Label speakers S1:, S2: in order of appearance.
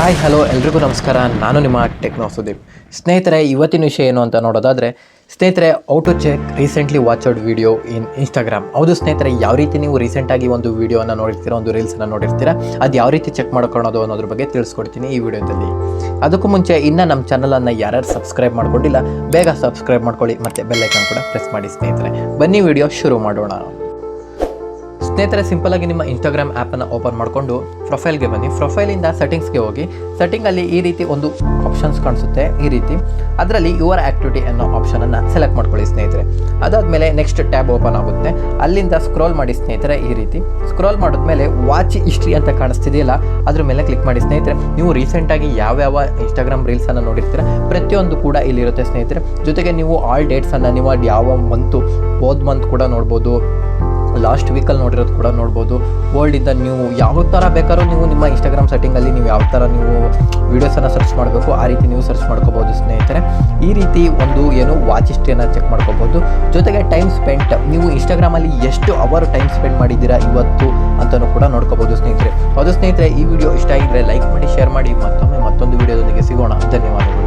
S1: Hi hello ಎಲ್ರಿಗೂ ನಮಸ್ಕಾರ. ನಾನು ನಿಮ್ಮ ಟೆಕ್ನೋ ಸುದೀಪ್. ಸ್ನೇಹಿತರೆ, ಇವತ್ತಿನ ವಿಷಯ ಏನು ಅಂತ ನೋಡೋದಾದರೆ, ಸ್ನೇಹಿತರೆ, how to check recently watched video in Instagram. ಹೌದು ಸ್ನೇಹಿತರೆ, ಯಾವ ರೀತಿ ನೀವು ರೀಸೆಂಟಾಗಿ ಒಂದು ವೀಡಿಯೋನ ನೋಡಿರ್ತೀರ, ಒಂದು ರೀಲ್ಸನ್ನು ನೋಡಿರ್ತೀರ, ಅದು ಯಾವ ರೀತಿ ಚೆಕ್ ಮಾಡ್ಕೊಳ್ಳೋದು ಅನ್ನೋದ್ರ ಬಗ್ಗೆ ತಿಳಿಸ್ಕೊಡ್ತೀನಿ ಈ ವಿಡಿಯೋದಲ್ಲಿ. ಅದಕ್ಕೂ ಮುಂಚೆ ಇನ್ನೂ ನಮ್ಮ ಚಾನಲನ್ನು ಯಾರ್ಯಾರು ಸಬ್ಸ್ಕ್ರೈಬ್ ಮಾಡ್ಕೊಂಡಿಲ್ಲ, ಬೇಗ ಸಬ್ಸ್ಕ್ರೈಬ್ ಮಾಡ್ಕೊಳ್ಳಿ ಮತ್ತು ಬೆಲ್ಲೈಕನ್ ಕೂಡ ಪ್ರೆಸ್ ಮಾಡಿ. ಸ್ನೇಹಿತರೆ, ಬನ್ನಿ ವಿಡಿಯೋ ಶುರು ಮಾಡೋಣ. ಸ್ನೇಹಿತರೆ, ಸಿಂಪಲಾಗಿ ನಿಮ್ಮ ಇನ್ಸ್ಟಾಗ್ರಾಮ್ ಆ್ಯಪನ್ನು ಓಪನ್ ಮಾಡಿಕೊಂಡು ಪ್ರೊಫೈಲ್ಗೆ ಬನ್ನಿ. ಪ್ರೊಫೈಲಿಂದ ಸೆಟ್ಟಿಂಗ್ಸ್ಗೆ ಹೋಗಿ. ಸೆಟ್ಟಿಂಗಲ್ಲಿ ಈ ರೀತಿ ಒಂದು ಆಪ್ಷನ್ಸ್ ಕಾಣಿಸುತ್ತೆ, ಈ ರೀತಿ. ಅದರಲ್ಲಿ ಯುವರ್ ಆ್ಯಕ್ಟಿವಿಟಿ ಅನ್ನೋ ಆಪ್ಷನನ್ನು ಸೆಲೆಕ್ಟ್ ಮಾಡ್ಕೊಳ್ಳಿ ಸ್ನೇಹಿತರೆ. ಅದಾದಮೇಲೆ ನೆಕ್ಸ್ಟ್ ಟ್ಯಾಬ್ ಓಪನ್ ಆಗುತ್ತೆ. ಅಲ್ಲಿಂದ ಸ್ಕ್ರೋಲ್ ಮಾಡಿ ಸ್ನೇಹಿತರೆ, ಈ ರೀತಿ. ಸ್ಕ್ರೋಲ್ ಮಾಡಿದ್ಮೇಲೆ ವಾಚ್ ಹಿಸ್ಟ್ರಿ ಅಂತ ಕಾಣಿಸ್ತಿದೆಯಲ್ಲ, ಅದ್ರ ಮೇಲೆ ಕ್ಲಿಕ್ ಮಾಡಿ ಸ್ನೇಹಿತರೆ. ನೀವು ರೀಸೆಂಟಾಗಿ ಯಾವ್ಯಾವ ಇನ್ಸ್ಟಾಗ್ರಾಮ್ ರೀಲ್ಸನ್ನು ನೋಡಿರ್ತೀರ, ಪ್ರತಿಯೊಂದು ಕೂಡ ಇಲ್ಲಿರುತ್ತೆ ಸ್ನೇಹಿತರೆ. ಜೊತೆಗೆ ನೀವು ಆಲ್ ಡೇಟ್ಸನ್ನು, ನೀವು ಯಾವ ಮಂತು, ಹೋದ ಮಂತ್ ಕೂಡ ನೋಡ್ಬೋದು, ಲಾಸ್ಟ್ ವೀಕಲ್ಲಿ ನೋಡಿರೋದು ಕೂಡ ನೋಡ್ಬೋದು. ಓಲ್ಡಿಂದ ನೀವು ಯಾವ ಥರ ಬೇಕಾದ್ರೂ ನೀವು ನಿಮ್ಮ ಇನ್ಸ್ಟಾಗ್ರಾಮ್ ಸೆಟ್ಟಿಂಗಲ್ಲಿ ನೀವು ಯಾವ ಥರ ನೀವು ವೀಡಿಯೋಸನ್ನು ಸರ್ಚ್ ಮಾಡಬೇಕು, ಆ ರೀತಿ ನೀವು ಸರ್ಚ್ ಮಾಡ್ಕೋಬೋದು ಸ್ನೇಹಿತರೆ. ಈ ರೀತಿ ಒಂದು ವಾಚ್ ಹಿಸ್ಟ್ರಿಯನ್ನು ಚೆಕ್ ಮಾಡ್ಕೋಬೋದು. ಜೊತೆಗೆ ಟೈಮ್ ಸ್ಪೆಂಟ್, ನೀವು ಇನ್ಸ್ಟಾಗ್ರಾಮಲ್ಲಿ ಎಷ್ಟು ಅವರ್ ಟೈಮ್ ಸ್ಪೆಂಡ್ ಮಾಡಿದ್ದೀರಾ ಇವತ್ತು ಅಂತಲೂ ಕೂಡ ನೋಡ್ಕೋಬೋದು ಸ್ನೇಹಿತರೆ. ಅದು ಸ್ನೇಹಿತರೆ, ಈ ವಿಡಿಯೋ ಇಷ್ಟ ಆಗಿದ್ರೆ ಲೈಕ್ ಮಾಡಿ, ಶೇರ್ ಮಾಡಿ. ಮತ್ತೊಂದು ವಿಡಿಯೋದೊಂದಿಗೆ ಸಿಗೋಣ. ಧನ್ಯವಾದಗಳು.